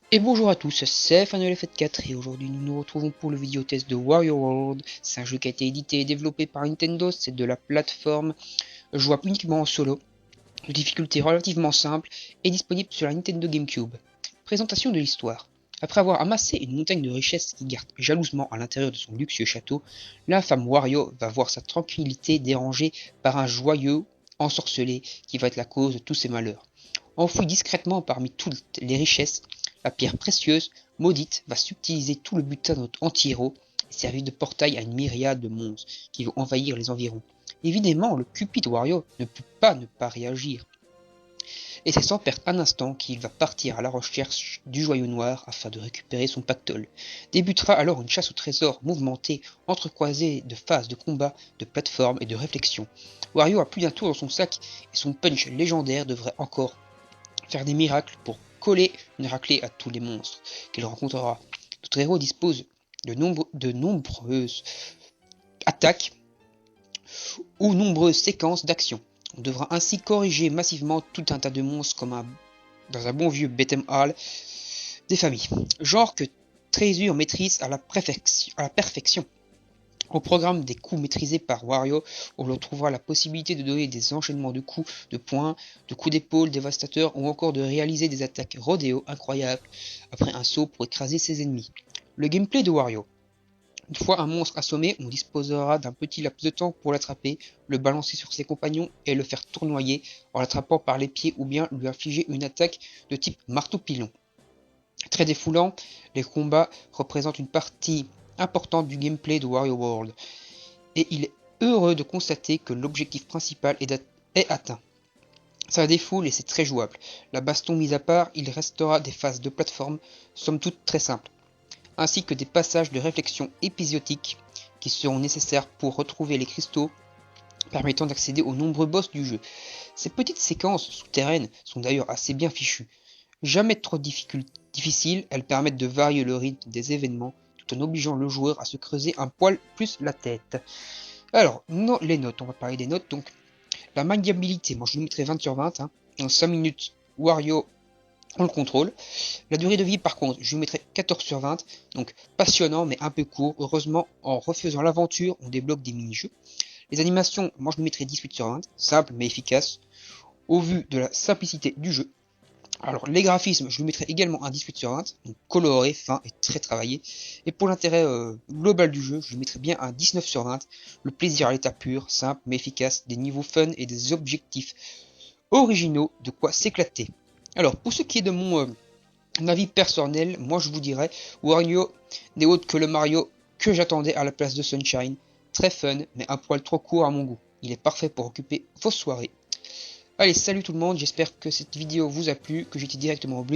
Et bonjour à tous, c'est FanelF4 et aujourd'hui nous nous retrouvons pour le vidéo test de Wario World. C'est un jeu qui a été édité et développé par Nintendo, c'est de la plateforme jouable uniquement en solo, de difficulté relativement simple et disponible sur la Nintendo GameCube. Présentation de l'histoire. Après avoir amassé une montagne de richesses qui garde jalousement à l'intérieur de son luxueux château, l'infâme Wario va voir sa tranquillité dérangée par un joyau ensorcelé qui va être la cause de tous ses malheurs. Enfoui discrètement parmi toutes les richesses, la pierre précieuse, maudite, va subtiliser tout le butin de notre anti-héros et servir de portail à une myriade de monstres qui vont envahir les environs. Évidemment, le cupide Wario ne peut pas ne pas réagir. Et c'est sans perdre un instant qu'il va partir à la recherche du joyau noir afin de récupérer son pactole. Débutera alors une chasse au trésor mouvementée, entrecroisée de phases de combat, de plateforme et de réflexion. Wario a plus d'un tour dans son sac et son punch légendaire devrait encore faire des miracles pour coller une raclée à tous les monstres qu'il rencontrera. Notre héros dispose de nombreuses attaques ou nombreuses séquences d'action. On devra ainsi corriger massivement tout un tas de monstres comme dans un bon vieux beat'em all des familles. Genre que Treasure maîtrise à la perfection. Au programme des coups maîtrisés par Wario, on retrouvera la possibilité de donner des enchaînements de coups de poing, de coups d'épaule dévastateurs ou encore de réaliser des attaques rodéo incroyables après un saut pour écraser ses ennemis. Le gameplay de Wario. Une fois un monstre assommé, on disposera d'un petit laps de temps pour l'attraper, le balancer sur ses compagnons et le faire tournoyer en l'attrapant par les pieds ou bien lui infliger une attaque de type marteau-pilon. Très défoulant, les combats représentent une partie importante du gameplay de Wario World, et il est heureux de constater que l'objectif principal est atteint. Ça défoule et c'est très jouable. La baston mise à part, il restera des phases de plateforme, somme toute très simples, ainsi que des passages de réflexion épisodiques qui seront nécessaires pour retrouver les cristaux permettant d'accéder aux nombreux boss du jeu. Ces petites séquences souterraines sont d'ailleurs assez bien fichues. Jamais trop difficiles, elles permettent de varier le rythme des événements tout en obligeant le joueur à se creuser un poil plus la tête. Alors, les notes, on va parler des notes. Donc, la maniabilité, moi je lui mettrai 20 sur 20. En 5 minutes, Wario, on le contrôle. La durée de vie, par contre, je lui mettrai 14 sur 20. Donc, passionnant, mais un peu court. Heureusement, en refaisant l'aventure, on débloque des mini-jeux. Les animations, moi je lui mettrai 18 sur 20. Simple, mais efficace. Au vu de la simplicité du jeu. Alors, les graphismes, je lui mettrai également un 18 sur 20, donc coloré, fin et très travaillé. Et pour l'intérêt global du jeu, je lui mettrai bien un 19 sur 20. Le plaisir à l'état pur, simple mais efficace, des niveaux fun et des objectifs originaux, de quoi s'éclater. Alors, pour ce qui est de mon avis personnel, moi je vous dirais, Wario n'est autre que le Mario que j'attendais à la place de Sunshine. Très fun, mais un poil trop court à mon goût. Il est parfait pour occuper vos soirées. Allez, salut tout le monde, j'espère que cette vidéo vous a plu, que j'étais directement au but.